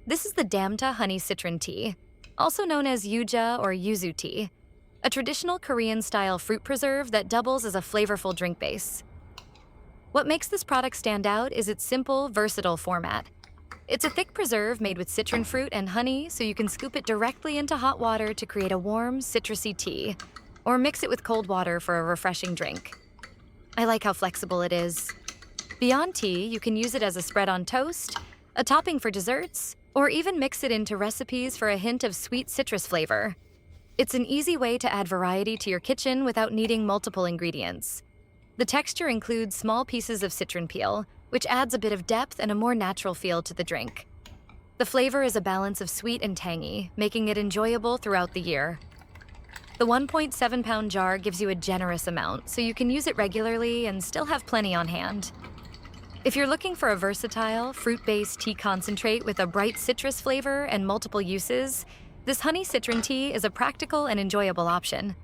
This is the Damta honey citron tea, also known as Yuja or Yuzu tea, a traditional Korean-style fruit preserve that doubles as a flavorful drink base. What makes this product stand out is its simple, versatile format. It's a thick preserve made with citron fruit and honey, so you can scoop it directly into hot water to create a warm, citrusy tea, or mix it with cold water for a refreshing drink. I like how flexible it is. Beyond tea, you can use it as a spread on toast, a topping for desserts, or even mix it into recipes for a hint of sweet citrus flavor. It's an easy way to add variety to your kitchen without needing multiple ingredients. The texture includes small pieces of citron peel, which adds a bit of depth and a more natural feel to the drink. The flavor is a balance of sweet and tangy, making it enjoyable throughout the year. The 1.7-pound jar gives you a generous amount, so you can use it regularly and still have plenty on hand. If you're looking for a versatile, fruit-based tea concentrate with a bright citrus flavor and multiple uses, this honey citron tea is a practical and enjoyable option.